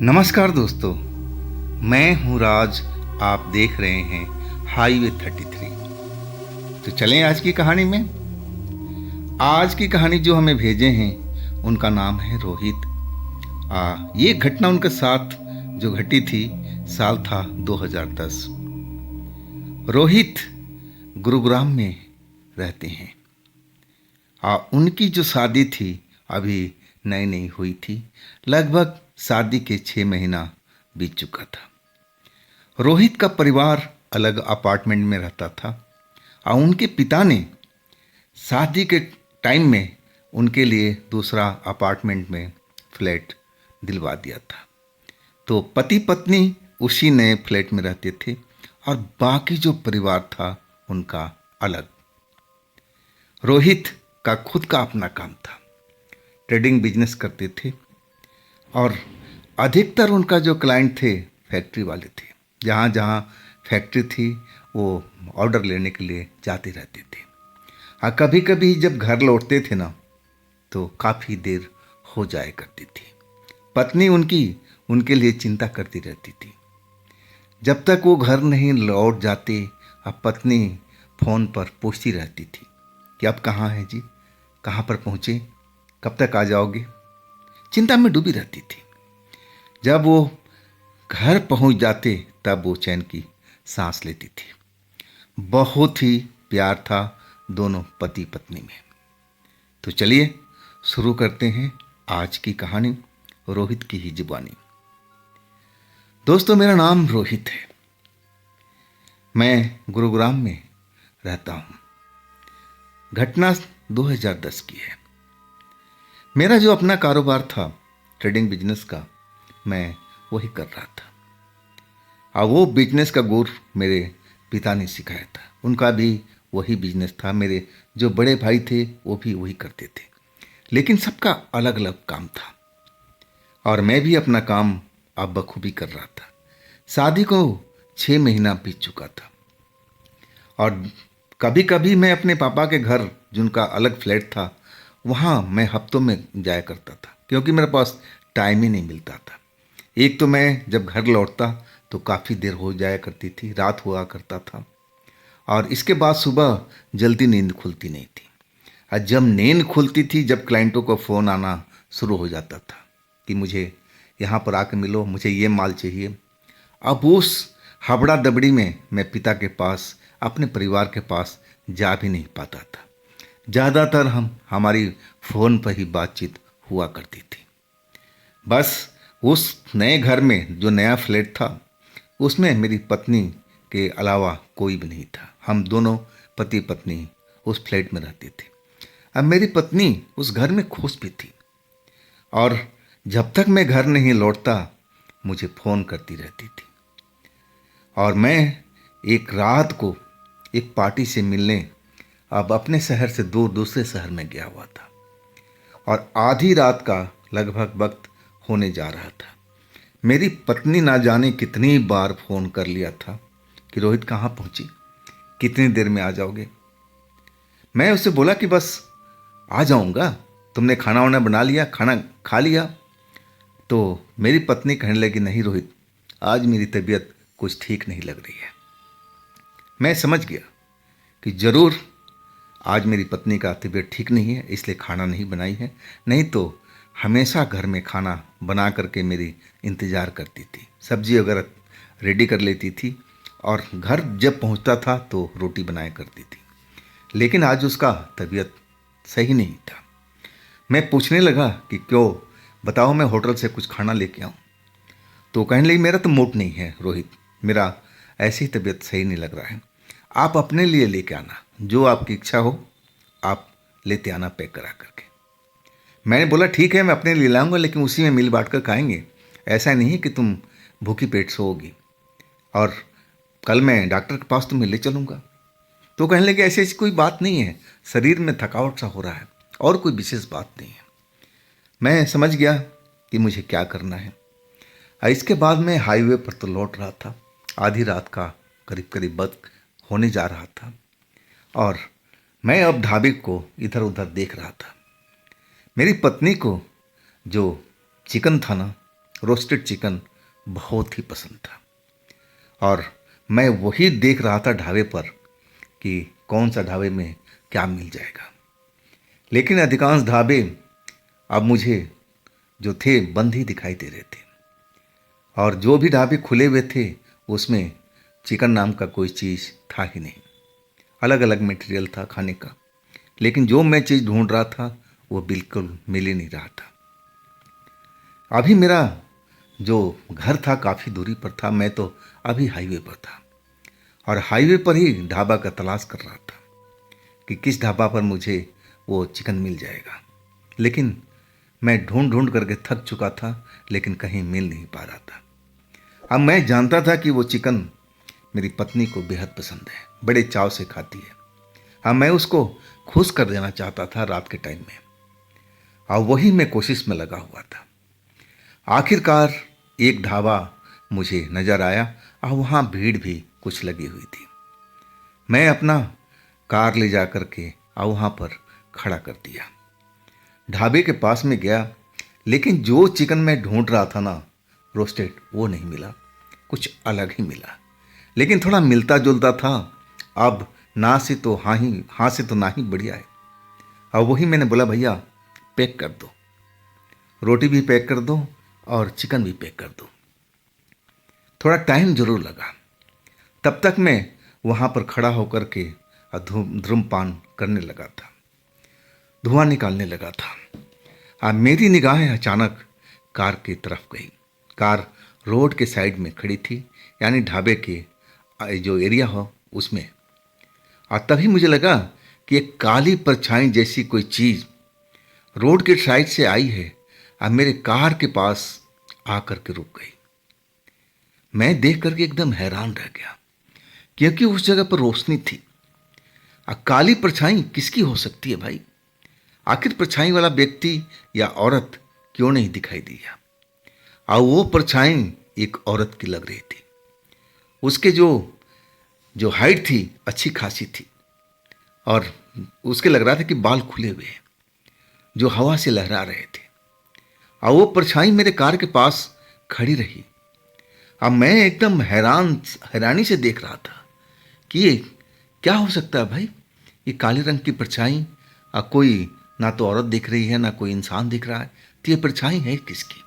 नमस्कार दोस्तों, मैं हूं राज। आप देख रहे हैं हाईवे 33। तो चलें आज की कहानी में। आज की कहानी जो हमें भेजे हैं उनका नाम है रोहित। ये घटना उनके साथ जो घटी थी, साल था 2010। रोहित गुरुग्राम में रहते हैं। उनकी जो शादी थी अभी नई नई हुई थी। लगभग शादी के 6 महीना बीत चुका था। रोहित का परिवार अलग अपार्टमेंट में रहता था और उनके पिता ने शादी के टाइम में उनके लिए दूसरा अपार्टमेंट में फ्लैट दिलवा दिया था। तो पति पत्नी उसी नए फ्लैट में रहते थे और बाकी जो परिवार था उनका अलग। रोहित का खुद का अपना काम था, ट्रेडिंग बिजनेस करते थे और अधिकतर उनका जो क्लाइंट थे फैक्ट्री वाले थे। जहाँ जहाँ फैक्ट्री थी वो ऑर्डर लेने के लिए जाते रहते थे। कभी कभी जब घर लौटते थे ना तो काफ़ी देर हो जाया करती थी। पत्नी उनकी उनके लिए चिंता करती रहती थी। जब तक वो घर नहीं लौट जाते अब पत्नी फ़ोन पर पूछती रहती थी कि अब कहाँ हैं जी, कहाँ पर पहुँचे, कब तक आ जाओगे। चिंता में डूबी रहती थी। जब वो घर पहुंच जाते तब वो चैन की सांस लेती थी। बहुत ही प्यार था दोनों पति पत्नी में। तो चलिए शुरू करते हैं आज की कहानी, रोहित की ही जुबानी। दोस्तों, मेरा नाम रोहित है। मैं गुरुग्राम में रहता हूँ। घटना 2010 की है। मेरा जो अपना कारोबार था ट्रेडिंग बिजनेस का, मैं वही कर रहा था। और वो बिजनेस का गुर मेरे पिता ने सिखाया था। उनका भी वही बिजनेस था। मेरे जो बड़े भाई थे वो भी वही करते थे, लेकिन सबका अलग अलग काम था और मैं भी अपना काम अब बखूबी कर रहा था। शादी को 6 महीना बीत चुका था और कभी कभी मैं अपने पापा के घर, जिनका अलग फ्लैट था, वहाँ मैं हफ्तों में जाया करता था क्योंकि मेरे पास टाइम ही नहीं मिलता था। एक तो मैं जब घर लौटता तो काफ़ी देर हो जाया करती थी, रात हुआ करता था और इसके बाद सुबह जल्दी नींद खुलती नहीं थी। और जब नींद खुलती थी, जब क्लाइंटों का फ़ोन आना शुरू हो जाता था कि मुझे यहाँ पर आकर मिलो, मुझे ये माल चाहिए। अब उस हबड़ा दबड़ी में मैं पिता के पास, अपने परिवार के पास जा भी नहीं पाता था। ज़्यादातर हमारी फ़ोन पर ही बातचीत हुआ करती थी। बस उस नए घर में, जो नया फ्लैट था, उसमें मेरी पत्नी के अलावा कोई भी नहीं था। हम दोनों पति पत्नी उस फ्लैट में रहते थे। अब मेरी पत्नी उस घर में खुश भी थी और जब तक मैं घर नहीं लौटता मुझे फ़ोन करती रहती थी। और मैं एक रात को एक पार्टी से मिलने अब अपने शहर से दूर दूसरे शहर में गया हुआ था और आधी रात का लगभग वक्त होने जा रहा था। मेरी पत्नी ना जाने कितनी बार फ़ोन कर लिया था कि रोहित कहाँ पहुँची, कितनी देर में आ जाओगे। मैं उससे बोला कि बस आ जाऊँगा, तुमने खाना वाना बना लिया, खाना खा लिया। तो मेरी पत्नी कहने लगी, नहीं रोहित, आज मेरी तबीयत कुछ ठीक नहीं लग रही है। मैं समझ गया कि ज़रूर आज मेरी पत्नी का तबीयत ठीक नहीं है, इसलिए खाना नहीं बनाई है। नहीं तो हमेशा घर में खाना बना करके मेरी इंतज़ार करती थी, सब्जी वगैरह रेडी कर लेती थी और घर जब पहुंचता था तो रोटी बनाया करती थी। लेकिन आज उसका तबीयत सही नहीं था। मैं पूछने लगा कि क्यों, बताओ, मैं होटल से कुछ खाना लेके आऊँ। तो कहने लगी, मेरा तो मूड नहीं है रोहित, मेरा ऐसी तबीयत सही नहीं लग रहा है, आप अपने लिए लेके आना, जो आपकी इच्छा हो आप लेते आना पैक करा करके। मैंने बोला ठीक है, मैं अपने लिए लाऊंगा, लेकिन उसी में मिल बांट कर खाएंगे। ऐसा नहीं कि तुम भूखी पेट सोओगी और कल मैं डॉक्टर के पास तुम्हें ले चलूँगा। तो कहने लगे, ऐसी ऐसी कोई बात नहीं है, शरीर में थकावट सा हो रहा है और कोई विशेष बात नहीं है। मैं समझ गया कि मुझे क्या करना है। इसके बाद मैं हाईवे पर तो लौट रहा था। आधी रात का करीब करीब वक्त होने जा रहा था और मैं अब ढाबे को इधर उधर देख रहा था। मेरी पत्नी को जो चिकन था ना रोस्टेड चिकन बहुत ही पसंद था। और मैं वही देख रहा था ढाबे पर कि कौन सा ढाबे में क्या मिल जाएगा। लेकिन अधिकांश ढाबे अब मुझे जो थे बंद ही दिखाई दे रहे थे, और जो भी ढाबे खुले हुए थे उसमें चिकन नाम का कोई चीज़ था ही नहीं। अलग अलग मटेरियल था खाने का, लेकिन जो मैं चीज़ ढूंढ रहा था वो बिल्कुल मिल ही नहीं रहा था। अभी मेरा जो घर था काफ़ी दूरी पर था, मैं तो अभी हाईवे पर था और हाईवे पर ही ढाबा का तलाश कर रहा था कि किस ढाबा पर मुझे वो चिकन मिल जाएगा। लेकिन मैं ढूंढ ढूंढ करके थक चुका था, लेकिन कहीं मिल नहीं पा रहा था। अब मैं जानता था कि वो चिकन मेरी पत्नी को बेहद पसंद है, बड़े चाव से खाती है। हाँ, मैं उसको खुश कर देना चाहता था रात के टाइम में, और वही मैं कोशिश में लगा हुआ था। आखिरकार एक ढाबा मुझे नज़र आया और वहाँ भीड़ भी कुछ लगी हुई थी। मैं अपना कार ले जा कर के और वहाँ पर खड़ा कर दिया। ढाबे के पास में गया, लेकिन जो चिकन मैं ढूंढ रहा था ना रोस्टेड, वो नहीं मिला, कुछ अलग ही मिला। लेकिन थोड़ा मिलता जुलता था। अब ना से तो हाँ से तो ना ही बढ़िया है। अब वही मैंने बोला, भैया पैक कर दो, रोटी भी पैक कर दो और चिकन भी पैक कर दो। थोड़ा टाइम जरूर लगा। तब तक मैं वहाँ पर खड़ा होकर के धूम्रपान करने लगा था, धुआं निकालने लगा था। अब मेरी निगाहें अचानक कार की तरफ गई। कार रोड के साइड में खड़ी थी, यानी ढाबे के जो एरिया हो उसमें। और तभी मुझे लगा कि एक काली परछाई जैसी कोई चीज़ रोड के साइड से आई है और मेरे कार के पास आकर के रुक गई। मैं देख करके एकदम हैरान रह गया, क्योंकि उस जगह पर रोशनी थी। काली परछाई किसकी हो सकती है भाई? आखिर परछाई वाला व्यक्ति या औरत क्यों नहीं दिखाई दिया? और वो परछाई एक औरत की लग रही थी। उसके जो जो हाइट थी अच्छी खासी थी, और उसके लग रहा था कि बाल खुले हुए हैं जो हवा से लहरा रहे थे। और वो परछाई मेरे कार के पास खड़ी रही। अब मैं एकदम हैरानी से देख रहा था कि ये क्या हो सकता है भाई? ये काले रंग की परछाई, कोई ना तो औरत दिख रही है ना कोई इंसान दिख रहा है, तो ये परछाई है किसकी?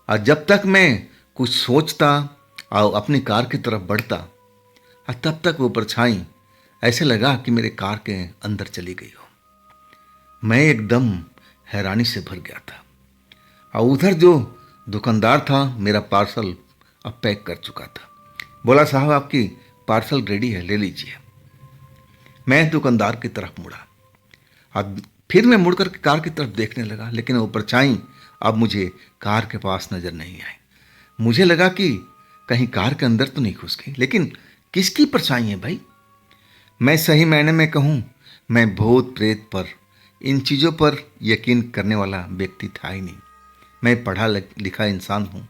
और जब तक मैं कुछ सोचता और अपनी कार की तरफ बढ़ता, और तब तक वो परछाई ऐसे लगा कि मेरे कार के अंदर चली गई हो। मैं एकदम हैरानी से भर गया था। और उधर जो दुकानदार था मेरा पार्सल अब पैक कर चुका था। बोला, साहब आपकी पार्सल रेडी है, ले लीजिए। मैं दुकानदार की तरफ मुड़ा। अब फिर मैं मुड़कर कार की तरफ देखने लगा, लेकिन वो परछाई अब मुझे कार के पास नजर नहीं आई। मुझे लगा कि कहीं कार के अंदर तो नहीं घुस गई, लेकिन किसकी परछाई है भाई? मैं सही मायने में कहूँ, मैं भूत प्रेत पर, इन चीज़ों पर यकीन करने वाला व्यक्ति था ही नहीं। मैं पढ़ा लिखा इंसान हूँ,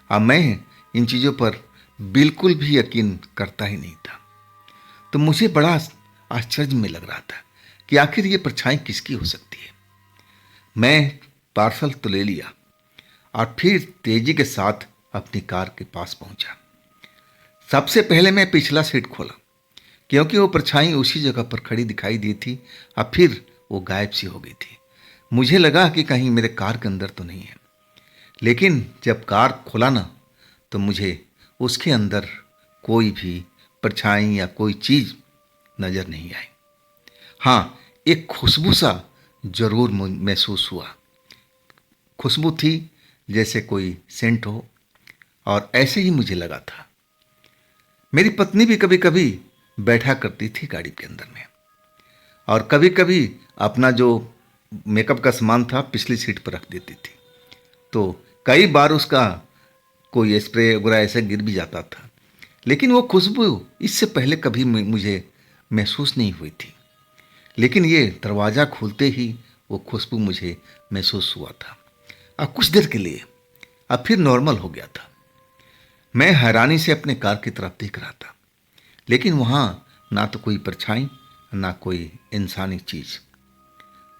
और मैं इन चीज़ों पर बिल्कुल भी यकीन करता ही नहीं था। तो मुझे बड़ा आश्चर्य में लग रहा था कि आखिर ये परछाई किसकी हो सकती है। मैं पार्सल तो ले लिया और फिर तेजी के साथ अपनी कार के पास पहुंचा। सबसे पहले मैं पिछला सीट खोला, क्योंकि वो परछाई उसी जगह पर खड़ी दिखाई दी थी और फिर वो गायब सी हो गई थी। मुझे लगा कि कहीं मेरे कार के अंदर तो नहीं है, लेकिन जब कार खोला ना, तो मुझे उसके अंदर कोई भी परछाई या कोई चीज़ नज़र नहीं आई। हाँ, एक खुशबू सा जरूर महसूस हुआ। खुशबू थी जैसे कोई सेंट हो, और ऐसे ही मुझे लगा था। मेरी पत्नी भी कभी कभी बैठा करती थी गाड़ी के अंदर में, और कभी कभी अपना जो मेकअप का सामान था पिछली सीट पर रख देती थी। तो कई बार उसका कोई स्प्रे वगैरह ऐसे गिर भी जाता था, लेकिन वो खुशबू इससे पहले कभी मुझे महसूस नहीं हुई थी। लेकिन ये दरवाज़ा खुलते ही वो खुशबू मुझे महसूस हुआ था। अब कुछ देर के लिए अब फिर नॉर्मल हो गया था। मैं हैरानी से अपने कार की तरफ देख रहा था, लेकिन वहाँ ना तो कोई परछाई ना कोई इंसानी चीज़।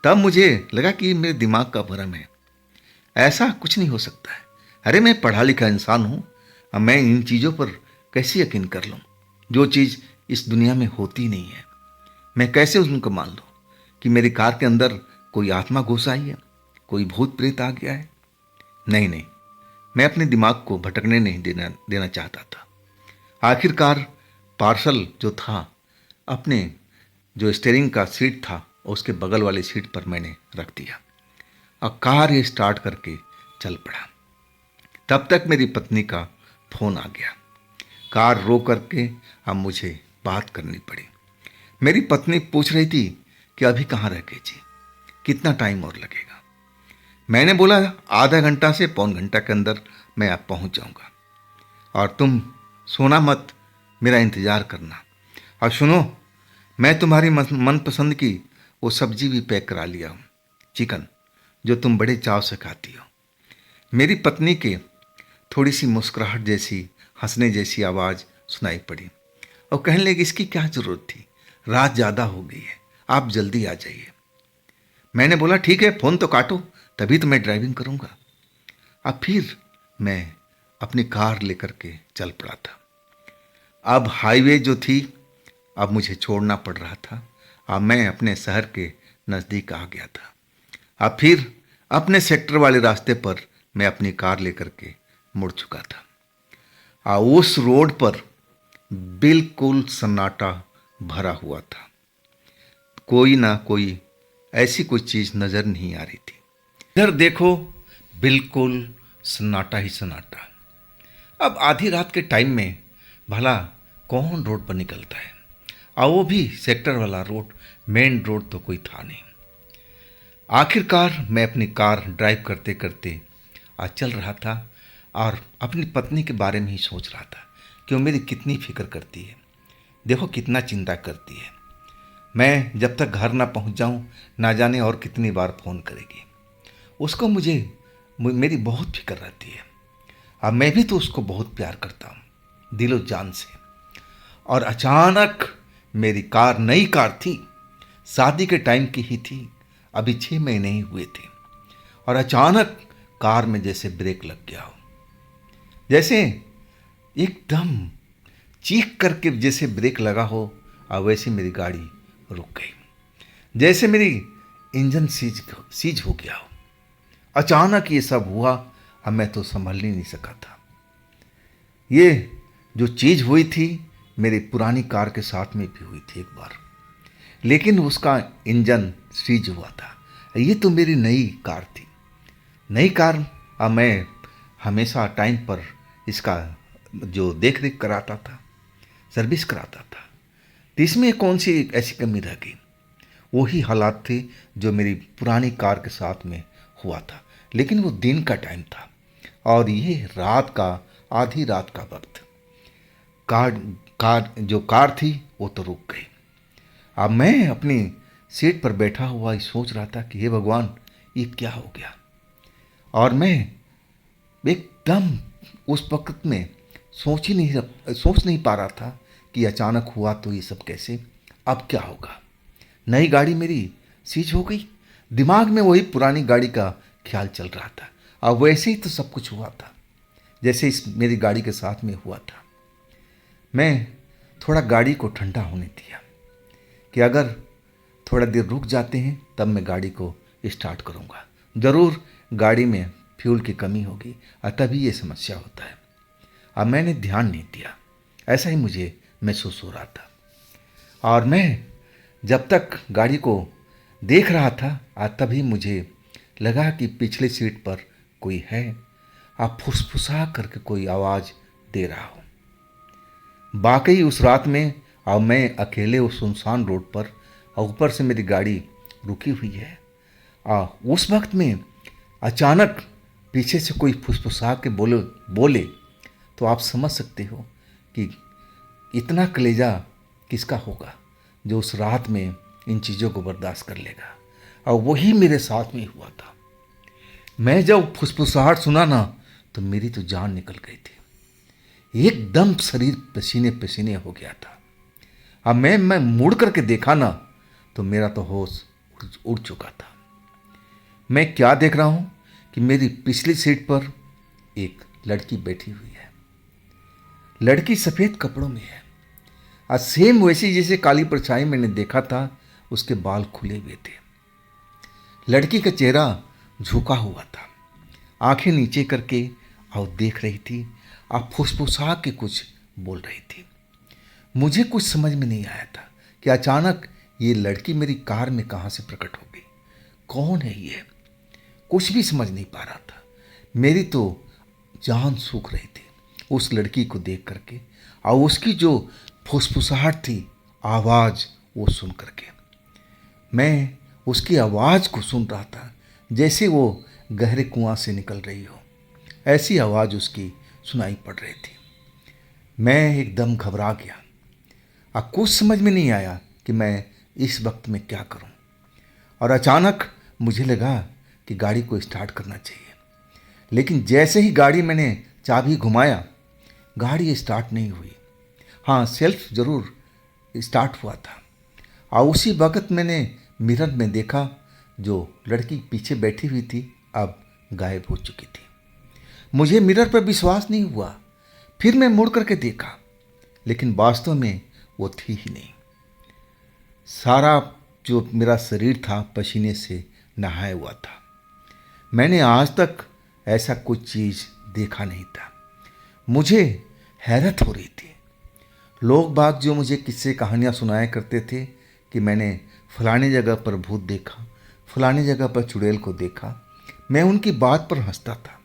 तब मुझे लगा कि मेरे दिमाग का भ्रम है, ऐसा कुछ नहीं हो सकता है। अरे मैं पढ़ा लिखा इंसान हूँ, अब मैं इन चीज़ों पर कैसे यकीन कर लूँ जो चीज़ इस दुनिया में होती नहीं है। मैं कैसे उनको मान लूँ कि मेरी कार के अंदर कोई आत्मा घुस आई है, कोई भूत प्रेत आ गया है। नहीं नहीं, मैं अपने दिमाग को भटकने नहीं देना चाहता था। आखिरकार पार्सल जो था अपने जो स्टीयरिंग का सीट था उसके बगल वाली सीट पर मैंने रख दिया और कार ये स्टार्ट करके चल पड़ा। तब तक मेरी पत्नी का फोन आ गया। कार रो करके अब मुझे बात करनी पड़ी। मेरी पत्नी पूछ रही थी कि अभी कहाँ रह गए जी, कितना टाइम और लगेगा। मैंने बोला आधा घंटा से पौन घंटा के अंदर मैं आप पहुंच जाऊंगा और तुम सोना मत, मेरा इंतज़ार करना। और सुनो, मैं तुम्हारी मनपसंद की वो सब्जी भी पैक करा लिया हूँ, चिकन, जो तुम बड़े चाव से खाती हो। मेरी पत्नी के थोड़ी सी मुस्कुराहट जैसी, हंसने जैसी आवाज़ सुनाई पड़ी और कहने लगी इसकी क्या ज़रूरत थी, रात ज़्यादा हो गई है, आप जल्दी आ जाइए। मैंने बोला ठीक है, फ़ोन तो काटो, तभी तो मैं ड्राइविंग करूँगा। अब फिर मैं अपनी कार लेकर के चल पड़ा था। अब हाईवे जो थी अब मुझे छोड़ना पड़ रहा था। अब मैं अपने शहर के नज़दीक आ गया था। अब फिर अपने सेक्टर वाले रास्ते पर मैं अपनी कार लेकर के मुड़ चुका था। उस रोड पर बिल्कुल सन्नाटा भरा हुआ था। कोई ना कोई ऐसी कोई चीज़ नज़र नहीं आ रही थी। इधर देखो, बिल्कुल सन्नाटा ही सन्नाटा। अब आधी रात के टाइम में भला कौन रोड पर निकलता है, और वो भी सेक्टर वाला रोड, मेन रोड तो कोई था नहीं। आखिरकार मैं अपनी कार ड्राइव करते करते आज चल रहा था और अपनी पत्नी के बारे में ही सोच रहा था कि वो मेरी कितनी फिक्र करती है, देखो कितना चिंता करती है। मैं जब तक घर ना पहुंच जाऊं, ना जाने और कितनी बार फ़ोन करेगी। उसको मेरी बहुत फिक्र रहती है। अब मैं भी तो उसको बहुत प्यार करता हूँ दिलो जान से। और अचानक मेरी कार, नई कार थी, शादी के टाइम की ही थी, अभी 6 महीने ही हुए थे, और अचानक कार में जैसे ब्रेक लग गया हो, जैसे एकदम चीख करके जैसे ब्रेक लगा हो, और वैसे मेरी गाड़ी रुक गई, जैसे मेरी इंजन सीज हो गया हो। अचानक ये सब हुआ, अब मैं तो संभल ही नहीं सका था। ये जो चीज़ हुई थी मेरी पुरानी कार के साथ में भी हुई थी एक बार, लेकिन उसका इंजन सीज हुआ था। ये तो मेरी नई कार थी, नई कार। अब मैं हमेशा टाइम पर इसका जो देख रेख कराता था, सर्विस कराता था, तो इसमें कौन सी ऐसी कमी रह गई। वही हालात थे जो मेरी पुरानी कार के साथ में हुआ था, लेकिन वो दिन का टाइम था और ये रात का, आधी रात का वक्त। कार थी वो तो रुक गई। अब मैं अपनी सीट पर बैठा हुआ ही सोच रहा था कि हे भगवान, ये क्या हो गया। और मैं एकदम उस वक्त में सोच नहीं पा रहा था कि अचानक हुआ तो ये सब कैसे, अब क्या होगा। नई गाड़ी मेरी सीज हो गई, दिमाग में वही पुरानी गाड़ी का ख्याल चल रहा था, और वैसे ही तो सब कुछ हुआ था जैसे इस मेरी गाड़ी के साथ में हुआ था। मैं थोड़ा गाड़ी को ठंडा होने दिया कि अगर थोड़ा देर रुक जाते हैं तब मैं गाड़ी को स्टार्ट करूँगा, ज़रूर गाड़ी में फ्यूल की कमी होगी और तभी ये समस्या होता है। अब मैंने ध्यान नहीं दिया, ऐसा ही मुझे महसूस हो रहा था। और मैं जब तक गाड़ी को देख रहा था तभी मुझे लगा कि पिछले सीट पर कोई है, आप फुसफुसा करके कोई आवाज़ दे रहा हो। वाकई उस रात में अब मैं अकेले उस सुनसान रोड पर, और ऊपर से मेरी गाड़ी रुकी हुई है। उस वक्त में अचानक पीछे से कोई फुसफुसा के बोले तो आप समझ सकते हो कि इतना कलेजा किसका होगा जो उस रात में इन चीज़ों को बर्दाश्त कर लेगा। और वही मेरे साथ में हुआ था। मैं जब फुसफुसाहट सुना ना तो मेरी तो जान निकल गई थी, एकदम शरीर पसीने पसीने हो गया था। अब मैं मुड़ करके देखा ना तो मेरा तो होश उड़ चुका था। मैं क्या देख रहा हूँ कि मेरी पिछली सीट पर एक लड़की बैठी हुई है। लड़की सफ़ेद कपड़ों में है और सेम वैसी जैसे काली परछाई मैंने देखा था। उसके बाल खुले हुए थे। लड़की का चेहरा झुका हुआ था, आंखें नीचे करके और देख रही थी और फुसफुसा के कुछ बोल रही थी। मुझे कुछ समझ में नहीं आया था कि अचानक ये लड़की मेरी कार में कहाँ से प्रकट हो गई। कौन है ये? कुछ भी समझ नहीं पा रहा था। मेरी तो जान सूख रही थी उस लड़की को देख करके और उसकी जो फुसफुसाहट थी, आवाज़ वो सुन करके। मैं उसकी आवाज़ को सुन रहा था जैसे वो गहरे कुआं से निकल रही हो, ऐसी आवाज़ उसकी सुनाई पड़ रही थी। मैं एकदम घबरा गया और कुछ समझ में नहीं आया कि मैं इस वक्त में क्या करूं। और अचानक मुझे लगा कि गाड़ी को स्टार्ट करना चाहिए, लेकिन जैसे ही गाड़ी मैंने चाबी घुमाया, गाड़ी स्टार्ट नहीं हुई। हाँ, सेल्फ ज़रूर स्टार्ट हुआ था। और उसी वक्त मैंने मिरर में देखा जो लड़की पीछे बैठी हुई थी अब गायब हो चुकी थी। मुझे मिरर पर विश्वास नहीं हुआ। फिर मैं मुड़ करके देखा, लेकिन वास्तव में वो थी ही नहीं। सारा जो मेरा शरीर था पसीने से नहाया हुआ था। मैंने आज तक ऐसा कुछ चीज़ देखा नहीं था। मुझे हैरत हो रही थी। लोग बाग जो मुझे किस्से कहानियाँ सुनाया करते थे कि मैंने फलाने जगह पर भूत देखा, फलाने जगह पर चुड़ैल को देखा, मैं उनकी बात पर हंसता था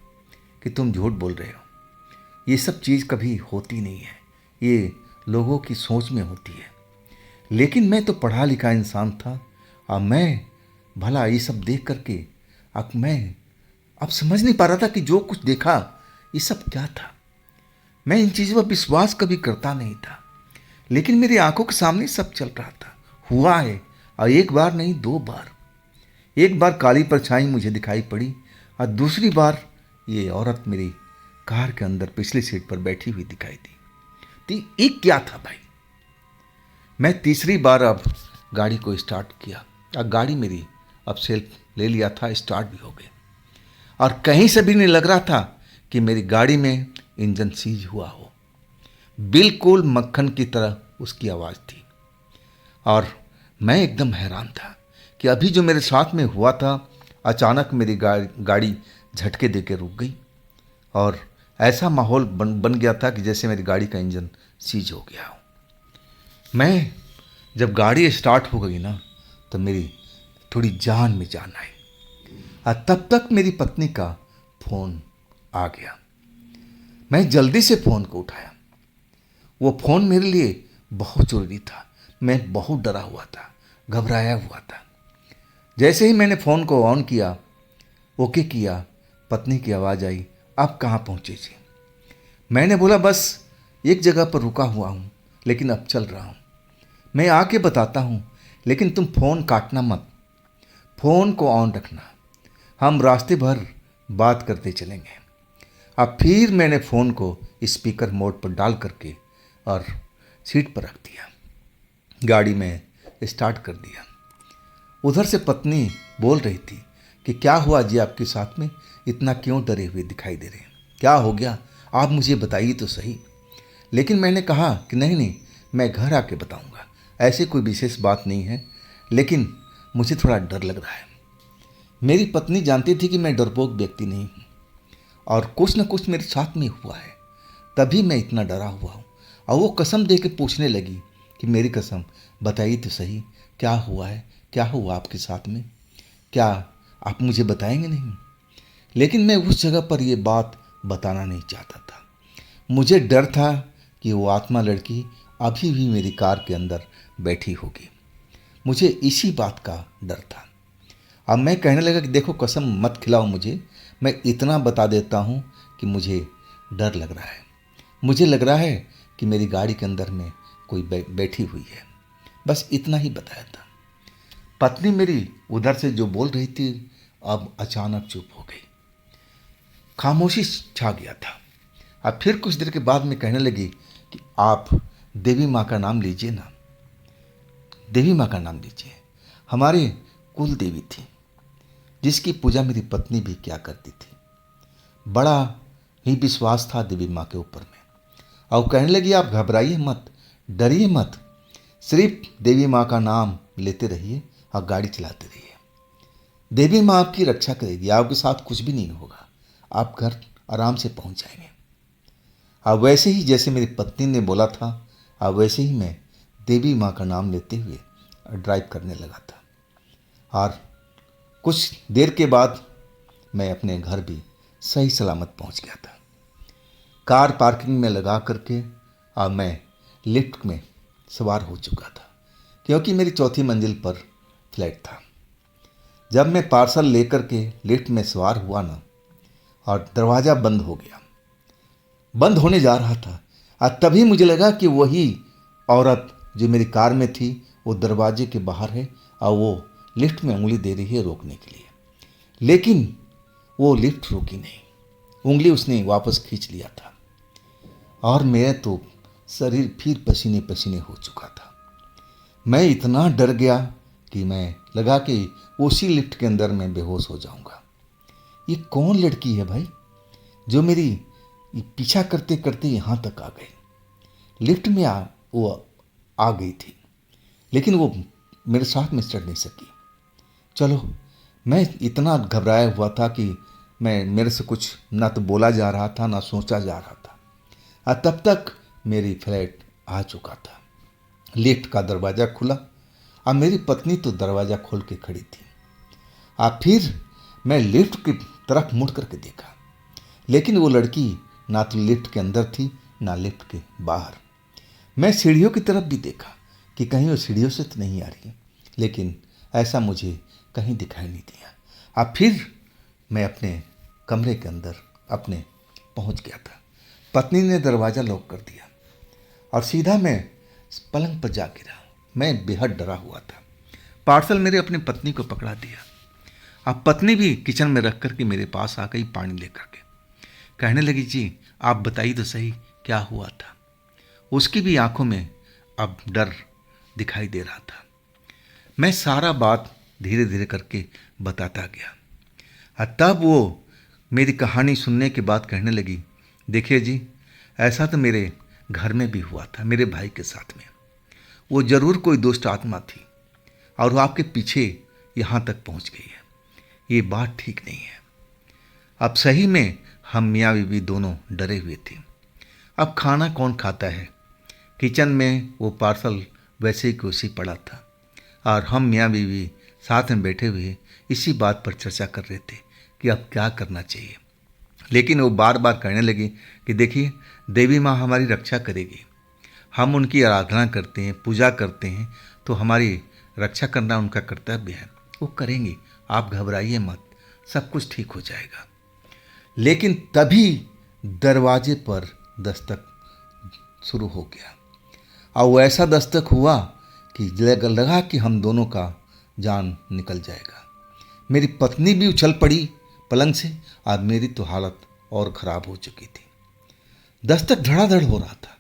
कि तुम झूठ बोल रहे हो, ये सब चीज़ कभी होती नहीं है, ये लोगों की सोच में होती है। लेकिन मैं तो पढ़ा लिखा इंसान था और मैं भला ये सब देख करके अब समझ नहीं पा रहा था कि जो कुछ देखा ये सब क्या था। मैं इन चीज़ों पर विश्वास कभी करता नहीं था, लेकिन मेरी आंखों के सामने सब चल रहा था। हुआ है, और एक बार नहीं, दो बार। एक बार काली परछाई मुझे दिखाई पड़ी और दूसरी बार ये औरत मेरी कार के अंदर पिछली सीट पर बैठी हुई दिखाई दी। तो ये क्या था भाई? मैं तीसरी बार अब गाड़ी को स्टार्ट किया और गाड़ी मेरी अब सेल्फ ले लिया था, स्टार्ट भी हो गई। और कहीं से भी नहीं लग रहा था कि मेरी गाड़ी में इंजन सीज हुआ हो। बिल्कुल मक्खन की तरह उसकी आवाज़ थी। और मैं एकदम हैरान था कि अभी जो मेरे साथ में हुआ था, अचानक मेरी गाड़ी झटके दे के रुक गई और ऐसा माहौल बन गया था कि जैसे मेरी गाड़ी का इंजन सीज हो गया हो। मैं जब गाड़ी स्टार्ट हो गई ना, तो मेरी थोड़ी जान में जान आई। और तब तक मेरी पत्नी का फ़ोन आ गया। मैं जल्दी से फ़ोन को उठाया। वो फ़ोन मेरे लिए बहुत ज़रूरी था। मैं बहुत डरा हुआ था, घबराया हुआ था। जैसे ही मैंने फ़ोन को ऑन किया, ओके किया, पत्नी की आवाज़ आई, आप कहाँ पहुँचे जी? मैंने बोला बस एक जगह पर रुका हुआ हूँ, लेकिन अब चल रहा हूँ। मैं आके बताता हूँ, लेकिन तुम फ़ोन काटना मत, फ़ोन को ऑन रखना, हम रास्ते भर बात करते चलेंगे। अब फिर मैंने फ़ोन को स्पीकर मोड पर डाल करके और सीट पर रख दिया, गाड़ी में स्टार्ट कर दिया। उधर से पत्नी बोल रही थी कि क्या हुआ जी आपके साथ में, इतना क्यों डरे हुए दिखाई दे रहे हैं, क्या हो गया, आप मुझे बताइए तो सही। लेकिन मैंने कहा कि नहीं नहीं, मैं घर आके बताऊंगा, ऐसी कोई विशेष बात नहीं है, लेकिन मुझे थोड़ा डर लग रहा है। मेरी पत्नी जानती थी कि मैं डरपोक व्यक्ति नहीं हूँ और कुछ न कुछ मेरे साथ में हुआ है, तभी मैं इतना डरा हुआ हूँ। और वो कसम दे के पूछने लगी कि मेरी कसम, बताइए तो सही, क्या हुआ है, क्या हुआ आपके साथ में, क्या आप मुझे बताएंगे नहीं? लेकिन मैं उस जगह पर ये बात बताना नहीं चाहता था। मुझे डर था कि वो आत्मा लड़की अभी भी मेरी कार के अंदर बैठी होगी। मुझे इसी बात का डर था। अब मैं कहने लगा कि देखो, कसम मत खिलाओ मुझे, मैं इतना बता देता हूँ कि मुझे डर लग रहा है। मुझे लग रहा है कि मेरी गाड़ी के अंदर में कोई बैठी हुई है। बस इतना ही बताया था। पत्नी मेरी उधर से जो बोल रही थी अब अचानक चुप हो गई, खामोशी छा गया था। अब फिर कुछ देर के बाद में कहने लगी कि आप देवी माँ का नाम लीजिए ना, देवी माँ का नाम लीजिए, हमारे कुल देवी थी जिसकी पूजा मेरी पत्नी भी क्या करती थी। बड़ा ही विश्वास था देवी माँ के ऊपर में। और कहने लगी, आप घबराइए मत, डरिए मत, सिर्फ देवी माँ का नाम लेते रहिए और गाड़ी चलाते रहिए। देवी माँ आपकी रक्षा करेगी, आपके साथ कुछ भी नहीं होगा, आप घर आराम से पहुंच जाएंगे। अब वैसे ही जैसे मेरी पत्नी ने बोला था, अब वैसे ही मैं देवी माँ का नाम लेते हुए ड्राइव करने लगा था। और कुछ देर के बाद मैं अपने घर भी सही सलामत पहुंच गया था। कार पार्किंग में लगा करके अब मैं लिफ्ट में सवार हो चुका था, क्योंकि मेरी चौथी मंजिल पर फ्लैट था। जब मैं पार्सल लेकर के लिफ्ट में सवार हुआ ना, और दरवाज़ा बंद हो गया, बंद होने जा रहा था, और तभी मुझे लगा कि वही औरत जो मेरी कार में थी वो दरवाजे के बाहर है और वो लिफ्ट में उंगली दे रही है रोकने के लिए। लेकिन वो लिफ्ट रुकी नहीं, उंगली उसने वापस खींच लिया था, और मैं तो शरीर फिर पसीने पसीने हो चुका था। मैं इतना डर गया कि मैं लगा कि उसी लिफ्ट के अंदर मैं बेहोश हो जाऊंगा। ये कौन लड़की है भाई जो मेरी पीछा करते करते यहाँ तक आ गई। लिफ्ट में वो आ गई थी, लेकिन वो मेरे साथ में चढ़ नहीं सकी। चलो, मैं इतना घबराया हुआ था कि मेरे से कुछ ना तो बोला जा रहा था ना सोचा जा रहा था। और तब तक मेरी फ्लैट आ चुका था। लिफ्ट का दरवाज़ा खुला और मेरी पत्नी तो दरवाज़ा खोल के खड़ी थी। और फिर मैं लिफ्ट की तरफ मुड़ करके देखा, लेकिन वो लड़की ना तो लिफ्ट के अंदर थी ना लिफ्ट के बाहर। मैं सीढ़ियों की तरफ भी देखा कि कहीं वो सीढ़ियों से तो नहीं आ रही, लेकिन ऐसा मुझे कहीं दिखाई नहीं दिया। अब फिर मैं अपने कमरे के अंदर अपने पहुंच गया था। पत्नी ने दरवाज़ा लॉक कर दिया और सीधा मैं पलंग पर जा गिरा। मैं बेहद डरा हुआ था। पार्सल मेरे अपनी पत्नी को पकड़ा दिया। अब पत्नी भी किचन में रख कर के मेरे पास आ गई पानी लेकर के। कहने लगी, जी आप बताइए तो सही क्या हुआ था। उसकी भी आंखों में अब डर दिखाई दे रहा था। मैं सारा बात धीरे धीरे करके बताता गया, और तब वो मेरी कहानी सुनने के बाद कहने लगी, देखिए जी, ऐसा तो मेरे घर में भी हुआ था, मेरे भाई के साथ में। वो ज़रूर कोई दुष्ट आत्मा थी और वो आपके पीछे यहाँ तक पहुँच गई है। ये बात ठीक नहीं है। अब सही में हम मियाँ बीवी दोनों डरे हुए थे। अब खाना कौन खाता है। किचन में वो पार्सल वैसे ही वैसे पड़ा था, और हम मियाँ बीवी साथ में बैठे हुए इसी बात पर चर्चा कर रहे थे कि अब क्या करना चाहिए। लेकिन वो बार बार कहने लगी कि देखिए, देवी माँ हमारी रक्षा करेगी, हम उनकी आराधना करते हैं, पूजा करते हैं, तो हमारी रक्षा करना उनका कर्तव्य है, वो करेंगी, आप घबराइए मत, सब कुछ ठीक हो जाएगा। लेकिन तभी दरवाजे पर दस्तक शुरू हो गया, और वो ऐसा दस्तक हुआ कि लगा कि हम दोनों का जान निकल जाएगा। मेरी पत्नी भी उछल पड़ी पलंग से, और मेरी तो हालत और ख़राब हो चुकी थी। दस्तक धड़ाधड़ हो रहा था,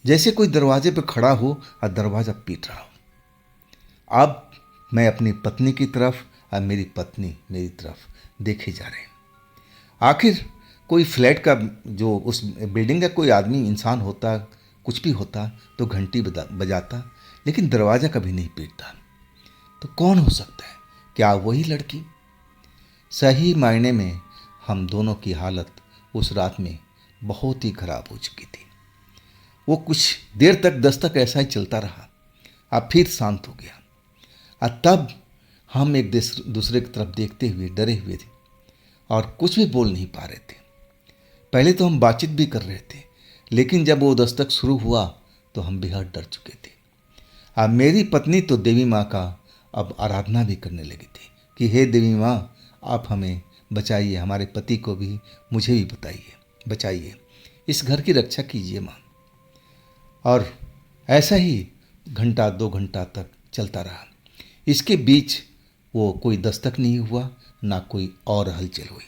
जैसे कोई दरवाजे पर खड़ा हो और दरवाज़ा पीट रहा हो। अब मैं अपनी पत्नी की तरफ और मेरी पत्नी मेरी तरफ देखे जा रहे हैं। आखिर कोई फ्लैट का जो उस बिल्डिंग का कोई आदमी इंसान होता, कुछ भी होता तो घंटी बजाता, लेकिन दरवाज़ा कभी नहीं पीटता। तो कौन हो सकता है? क्या वही लड़की? सही मायने में हम दोनों की हालत उस रात में बहुत ही खराब हो चुकी थी। वो कुछ देर तक दस्तक ऐसा ही चलता रहा, अब फिर शांत हो गया। और तब हम एक दूसरे की तरफ देखते हुए डरे हुए थे और कुछ भी बोल नहीं पा रहे थे। पहले तो हम बातचीत भी कर रहे थे, लेकिन जब वो दस्तक शुरू हुआ तो हम बेहद डर चुके थे। अब मेरी पत्नी तो देवी माँ का अब आराधना भी करने लगी थी कि हे देवी माँ, आप हमें बचाइए, हमारे पति को भी, मुझे भी बताइए, बचाइए, इस घर की रक्षा कीजिए माँ। और ऐसा ही घंटा 2 घंटा तक चलता रहा। इसके बीच वो कोई दस्तक नहीं हुआ, ना कोई और हलचल हुई।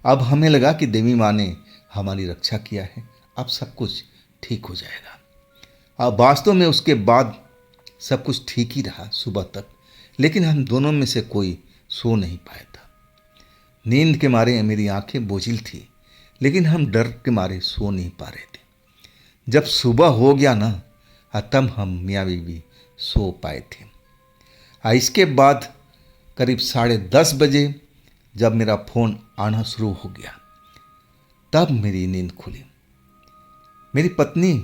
अब हमें लगा कि देवी माँ ने हमारी रक्षा किया है, अब सब कुछ ठीक हो जाएगा। अब वास्तव में उसके बाद सब कुछ ठीक ही रहा सुबह तक, लेकिन हम दोनों में से कोई सो नहीं पाया था। नींद के मारे मेरी आंखें बोझिल थी, लेकिन हम डर के मारे सो नहीं पा रहे थे। जब सुबह हो गया ना, तब हम मियाँ बीवी सो पाए थे। इसके बाद करीब 10:30 बजे जब मेरा फ़ोन आना शुरू हो गया, तब मेरी नींद खुली। मेरी पत्नी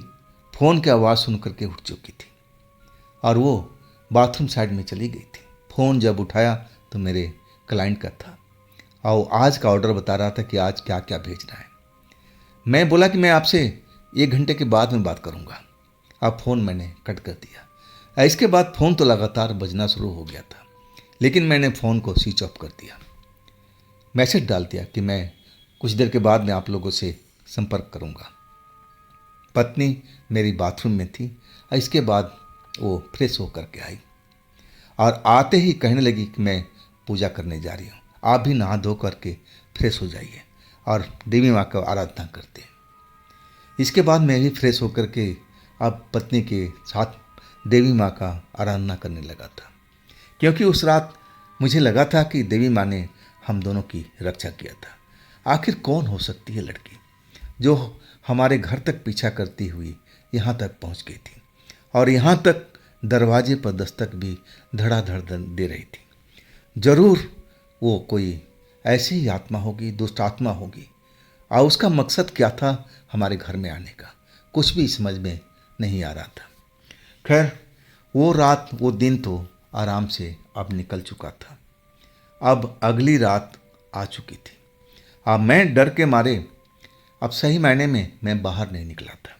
फ़ोन की आवाज़ सुन करके उठ चुकी थी और वो बाथरूम साइड में चली गई थी। फ़ोन जब उठाया तो मेरे क्लाइंट का था और आज का ऑर्डर बता रहा था कि आज क्या क्या भेजना है। मैं बोला कि मैं आपसे 1 घंटे के बाद में बात करूंगा। अब फ़ोन मैंने कट कर दिया। इसके बाद फ़ोन तो लगातार बजना शुरू हो गया था, लेकिन मैंने फ़ोन को स्विच ऑफ कर दिया। मैसेज डाल दिया कि मैं कुछ देर के बाद में आप लोगों से संपर्क करूंगा। पत्नी मेरी बाथरूम में थी। इसके बाद वो फ्रेश होकर के आई और आते ही कहने लगी कि मैं पूजा करने जा रही हूँ, आप भी नहा धो करके फ्रेश हो जाइए और देवी माँ का आराधना करते हैं। इसके बाद मैं भी फ्रेश होकर के अब पत्नी के साथ देवी माँ का आराधना करने लगा था, क्योंकि उस रात मुझे लगा था कि देवी माँ ने हम दोनों की रक्षा किया था। आखिर कौन हो सकती है लड़की जो हमारे घर तक पीछा करती हुई यहाँ तक पहुँच गई थी और यहाँ तक दरवाजे पर दस्तक भी धड़ाधड़ दे रही थी। जरूर वो कोई ऐसी ही आत्मा होगी, दुष्ट आत्मा होगी, और उसका मकसद क्या था हमारे घर में आने का, कुछ भी समझ में नहीं आ रहा था। खैर, वो रात वो दिन तो आराम से अब निकल चुका था। अब अगली रात आ चुकी थी। अब मैं डर के मारे अब सही मायने में मैं बाहर नहीं निकला था।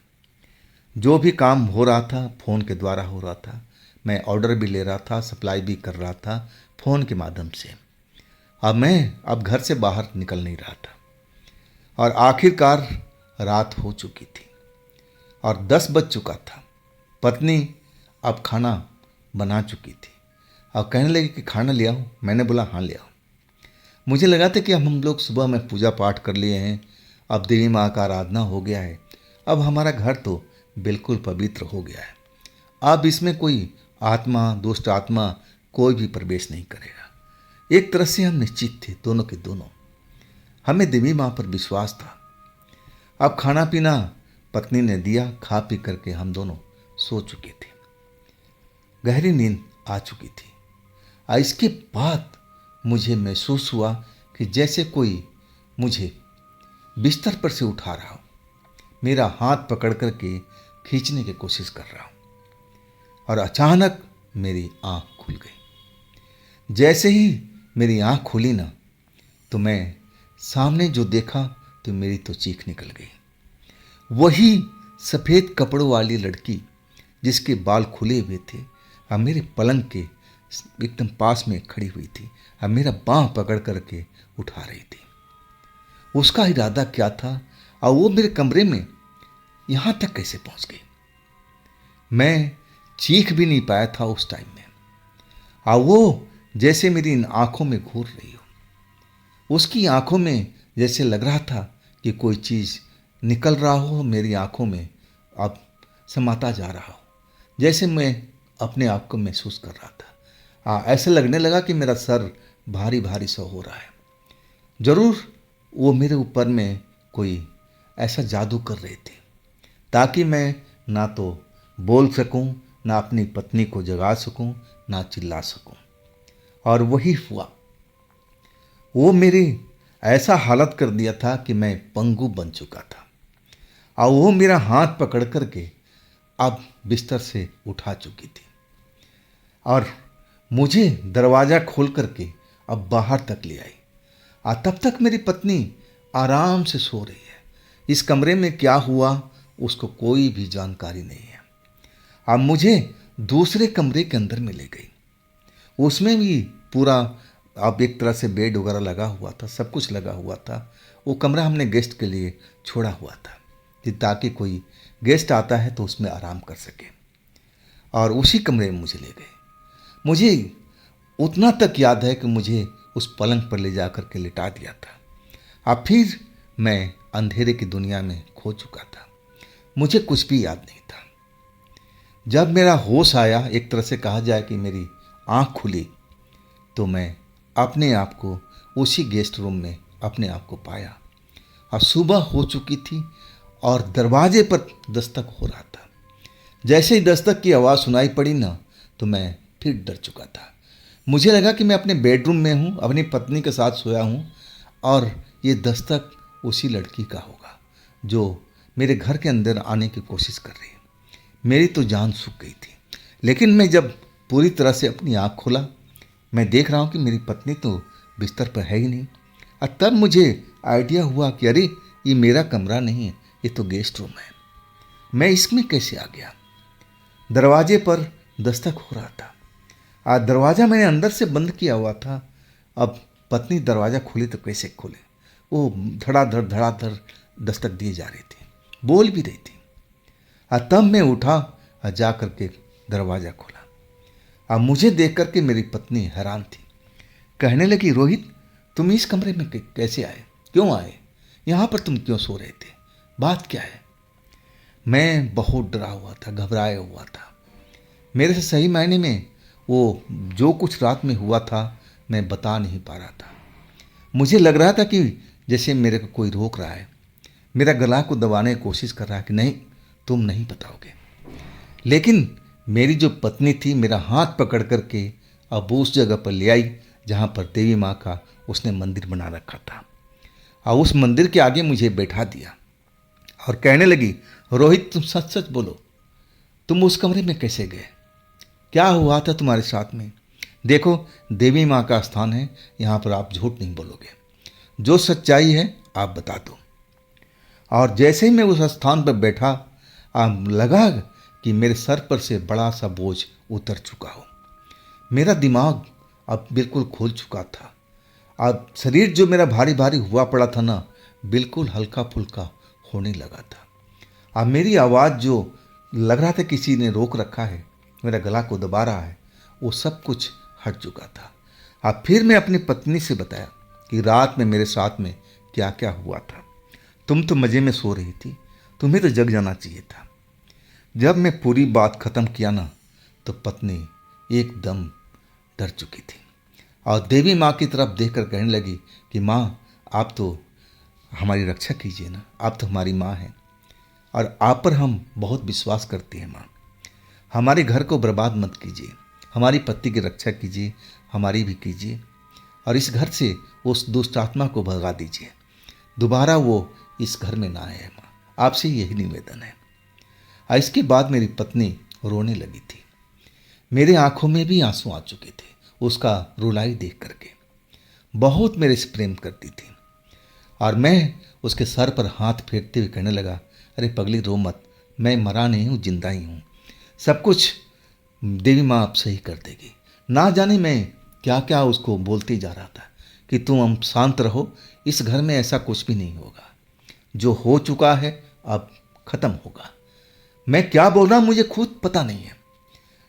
जो भी काम हो रहा था फ़ोन के द्वारा हो रहा था। मैं ऑर्डर भी ले रहा था, सप्लाई भी कर रहा था फ़ोन के माध्यम से। अब घर से बाहर निकल नहीं रहा था और आखिरकार रात हो चुकी थी और 10 बज चुका था। पत्नी अब खाना बना चुकी थी और कहने लगी कि खाना ले आओ। मैंने बोला हाँ ले आओ। मुझे लगा था कि हम लोग सुबह में पूजा पाठ कर लिए हैं, अब देवी माँ का आराधना हो गया है, अब हमारा घर तो बिल्कुल पवित्र हो गया है, अब इसमें कोई आत्मा, दुष्ट आत्मा कोई भी प्रवेश नहीं करेगा। एक तरह से हम निश्चित थे दोनों के दोनों, हमें देवी माँ पर विश्वास था। अब खाना पीना पत्नी ने दिया, खा पी करके हम दोनों सो चुके थे। गहरी नींद आ चुकी थी। इसके बाद मुझे महसूस हुआ कि जैसे कोई मुझे बिस्तर पर से उठा रहा हो, मेरा हाथ पकड़ करके खींचने की कोशिश कर रहा हूं और अचानक मेरी आंख खुल गई। जैसे ही मेरी आंख खुली ना, तो मैं सामने जो देखा तो मेरी तो चीख निकल गई। वही सफ़ेद कपड़ों वाली लड़की जिसके बाल खुले हुए थे, अब मेरे पलंग के एकदम पास में खड़ी हुई थी, अब मेरा बाँह पकड़ करके उठा रही थी। उसका इरादा क्या था और वो मेरे कमरे में यहाँ तक कैसे पहुँच गई? मैं चीख भी नहीं पाया था उस टाइम में। और वो जैसे मेरी इन आँखों में घूर रही हो, उसकी आँखों में जैसे लग रहा था कि कोई चीज़ निकल रहा हो मेरी आँखों में, अब समाता जा रहा हो, जैसे मैं अपने आप को महसूस कर रहा था। ऐसे लगने लगा कि मेरा सर भारी भारी सा हो रहा है। ज़रूर वो मेरे ऊपर में कोई ऐसा जादू कर रहे थे ताकि मैं ना तो बोल सकूं, ना अपनी पत्नी को जगा सकूं, ना चिल्ला सकूं। और वही हुआ। वो मेरी ऐसा हालत कर दिया था कि मैं पंगु बन चुका था और वो मेरा हाथ पकड़ करके अब बिस्तर से उठा चुकी थी और मुझे दरवाज़ा खोल करके अब बाहर तक ले आई। तब तक मेरी पत्नी आराम से सो रही है। इस कमरे में क्या हुआ उसको कोई भी जानकारी नहीं है। अब मुझे दूसरे कमरे के अंदर में ले गई। उसमें भी पूरा अब एक तरह से बेड वगैरह लगा हुआ था, सब कुछ लगा हुआ था। वो कमरा हमने गेस्ट के लिए छोड़ा हुआ था कि ताकि कोई गेस्ट आता है तो उसमें आराम कर सके। और उसी कमरे में मुझे ले गए। मुझे उतना तक याद है कि मुझे उस पलंग पर ले जा कर के लिटा दिया था। अब फिर मैं अंधेरे की दुनिया में खो चुका था। मुझे कुछ भी याद नहीं था। जब मेरा होश आया, एक तरह से कहा जाए कि मेरी आँख खुली, तो मैं अपने आप को उसी गेस्ट रूम में अपने आप को पाया। अब सुबह हो चुकी थी और दरवाजे पर दस्तक हो रहा था। जैसे ही दस्तक की आवाज़ सुनाई पड़ी ना, तो मैं फिर डर चुका था। मुझे लगा कि मैं अपने बेडरूम में हूँ, अपनी पत्नी के साथ सोया हूँ और ये दस्तक उसी लड़की का होगा जो मेरे घर के अंदर आने की कोशिश कर रही है। मेरी तो जान सूख गई थी। लेकिन मैं जब पूरी तरह से अपनी आँख खोला, मैं देख रहा हूँ कि मेरी पत्नी तो बिस्तर पर है ही नहीं। और तब मुझे आइडिया हुआ कि अरे, ये मेरा कमरा नहीं है, ये तो गेस्ट रूम है। मैं इसमें कैसे आ गया? दरवाजे पर दस्तक हो रहा था। आज दरवाज़ा मैंने अंदर से बंद किया हुआ था। अब पत्नी दरवाज़ा खोले तो कैसे खोले? वो धड़ाधड़ दस्तक दिए जा रही थी, बोल भी रही थी। और तब मैं उठा और जा करके दरवाज़ा खोला। अब मुझे देख करके मेरी पत्नी हैरान थी। कहने लगी, रोहित, तुम इस कमरे में कैसे आए? क्यों आए? यहाँ पर तुम क्यों सो रहे थे? बात क्या है? मैं बहुत डरा हुआ था, घबराया हुआ था। मेरे से सही मायने में वो जो कुछ रात में हुआ था मैं बता नहीं पा रहा था। मुझे लग रहा था कि जैसे मेरे को कोई रोक रहा है, मेरा गला को दबाने की कोशिश कर रहा है कि नहीं, तुम नहीं बताओगे। लेकिन मेरी जो पत्नी थी मेरा हाथ पकड़ करके अब उस जगह पर ले आई जहाँ पर देवी माँ का उसने मंदिर बना रखा था, और उस मंदिर के आगे मुझे बैठा दिया और कहने लगी, रोहित, तुम सच सच बोलो, तुम उस कमरे में कैसे गए? क्या हुआ था तुम्हारे साथ में? देखो, देवी माँ का स्थान है, यहाँ पर आप झूठ नहीं बोलोगे, जो सच्चाई है आप बता दो। और जैसे ही मैं उस स्थान पर बैठा, लगा कि मेरे सर पर से बड़ा सा बोझ उतर चुका हो। मेरा दिमाग अब बिल्कुल खुल चुका था। अब शरीर जो मेरा भारी भारी हुआ पड़ा था ना, बिल्कुल हल्का फुल्का होने लगा था। अब मेरी आवाज़ जो लग रहा था किसी ने रोक रखा है, मेरा गला को दबा रहा है, वो सब कुछ हट चुका था। अब फिर मैं अपनी पत्नी से बताया कि रात में मेरे साथ में क्या क्या हुआ था। तुम तो मज़े में सो रही थी, तुम्हें तो जग जाना चाहिए था। जब मैं पूरी बात ख़त्म किया ना, तो पत्नी एकदम डर चुकी थी और देवी माँ की तरफ देखकर कहने लगी कि माँ, आप तो हमारी रक्षा कीजिए ना, आप तो हमारी माँ हैं और आप पर हम बहुत विश्वास करते हैं। माँ, हमारे घर को बर्बाद मत कीजिए, हमारी पति की रक्षा कीजिए, हमारी भी कीजिए, और इस घर से उस दुष्ट आत्मा को भगा दीजिए, दोबारा वो इस घर में ना आए। माँ, आपसे यही निवेदन है। इसके बाद मेरी पत्नी रोने लगी थी। मेरे आंखों में भी आंसू आ चुके थे उसका रुलाई देख करके। बहुत मेरे से प्रेम करती थी और मैं उसके सर पर हाथ फेरते हुए कहने लगा, अरे पगली, रो मत, मैं मरा नहीं हूँ, जिंदा ही हूँ, सब कुछ देवी माँ अब सही कर देगी। ना जाने मैं क्या क्या उसको बोलते जा रहा था कि तुम शांत रहो, इस घर में ऐसा कुछ भी नहीं होगा, जो हो चुका है अब खत्म होगा। मैं क्या बोल रहा हूँ मुझे खुद पता नहीं है।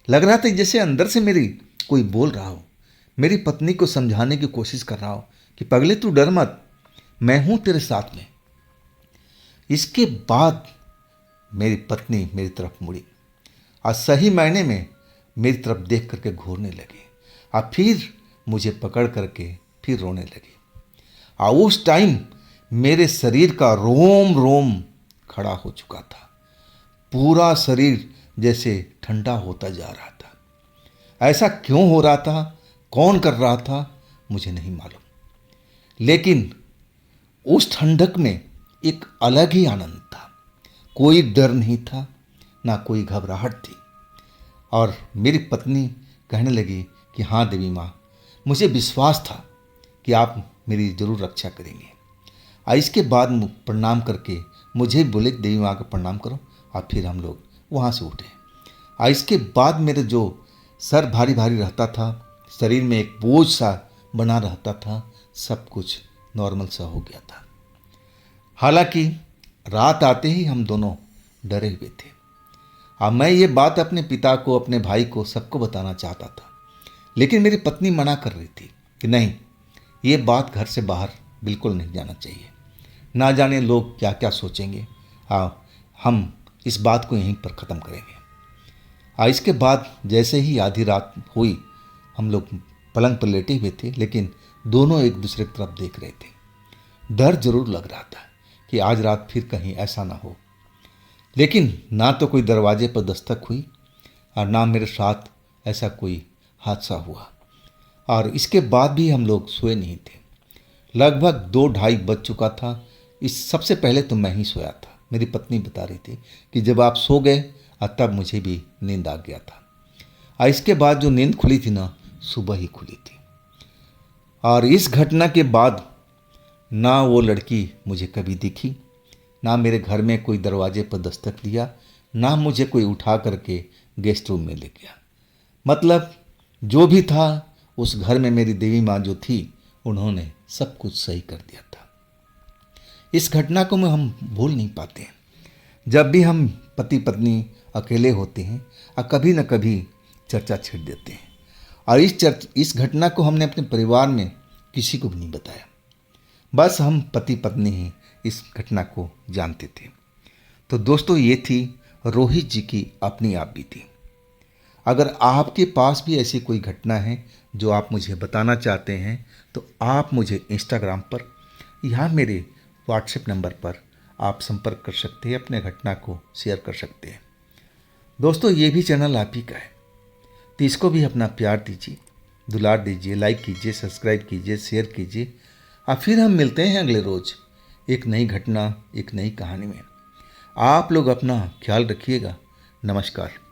लग रहा था जैसे अंदर से मेरी कोई बोल रहा हो, मेरी पत्नी को समझाने की कोशिश कर रहा हो कि पगले, तू डर मत, मैं हूँ तेरे साथ में। इसके बाद मेरी पत्नी मेरी तरफ मुड़ी और सही मायने में मेरी तरफ देख करके घूरने लगी और फिर मुझे पकड़ करके फिर रोने लगी। और उस टाइम मेरे शरीर का रोम रोम खड़ा हो चुका था। पूरा शरीर जैसे ठंडा होता जा रहा था। ऐसा क्यों हो रहा था, कौन कर रहा था, मुझे नहीं मालूम, लेकिन उस ठंडक में एक अलग ही आनंद था। कोई डर नहीं था, ना कोई घबराहट थी। और मेरी पत्नी कहने लगी कि हाँ देवी माँ, मुझे विश्वास था कि आप मेरी ज़रूर रक्षा करेंगे। और इसके बाद प्रणाम करके मुझे बोले, देवी माँ को प्रणाम करो, और फिर हम लोग वहाँ से उठे। और इसके बाद मेरे जो सर भारी भारी रहता था, शरीर में एक बोझ सा बना रहता था, सब कुछ नॉर्मल सा हो गया था। हालांकि रात आते ही हम दोनों डरे हुए थे। अब मैं ये बात अपने पिता को, अपने भाई को, सबको बताना चाहता था, लेकिन मेरी पत्नी मना कर रही थी कि नहीं, ये बात घर से बाहर बिल्कुल नहीं जाना चाहिए, ना जाने लोग क्या क्या सोचेंगे। हम इस बात को यहीं पर ख़त्म करेंगे। इसके बाद जैसे ही आधी रात हुई, हम लोग पलंग पर लेटे हुए थे, लेकिन दोनों एक दूसरे की तरफ देख रहे थे। डर जरूर लग रहा था कि आज रात फिर कहीं ऐसा ना हो। लेकिन ना तो कोई दरवाजे पर दस्तक हुई और ना मेरे साथ ऐसा कोई हादसा हुआ। और इसके बाद भी हम लोग सोए नहीं थे। लगभग 2-2:30 बज चुका था। इस सबसे पहले तो मैं ही सोया था। मेरी पत्नी बता रही थी कि जब आप सो गए और तब मुझे भी नींद आ गया था। और इसके बाद जो नींद खुली थी ना, सुबह ही खुली थी। और इस घटना के बाद ना वो लड़की मुझे कभी दिखी, ना मेरे घर में कोई दरवाजे पर दस्तक दिया, ना मुझे कोई उठा करके गेस्ट रूम में ले गया। मतलब जो भी था उस घर में मेरी देवी माँ जो थी, उन्होंने सब कुछ सही कर दिया था। इस घटना को हम भूल नहीं पाते हैं। जब भी हम पति पत्नी अकेले होते हैं और कभी न कभी चर्चा छेड़ देते हैं। और इस घटना को हमने अपने परिवार में किसी को भी नहीं बताया। बस हम पति पत्नी ही इस घटना को जानते थे। तो दोस्तों, ये थी रोहित जी की अपनी आप बीती। अगर आपके पास भी ऐसी कोई घटना है जो आप मुझे बताना चाहते हैं तो आप मुझे इंस्टाग्राम पर या मेरे व्हाट्सएप नंबर पर आप संपर्क कर सकते हैं, अपने घटना को शेयर कर सकते हैं। दोस्तों, ये भी चैनल आप ही का है, तो इसको भी अपना प्यार दीजिए, दुलार दीजिए, लाइक कीजिए, सब्सक्राइब कीजिए, शेयर कीजिए। और फिर हम मिलते हैं अगले रोज एक नई घटना, एक नई कहानी में। आप लोग अपना ख्याल रखिएगा। नमस्कार।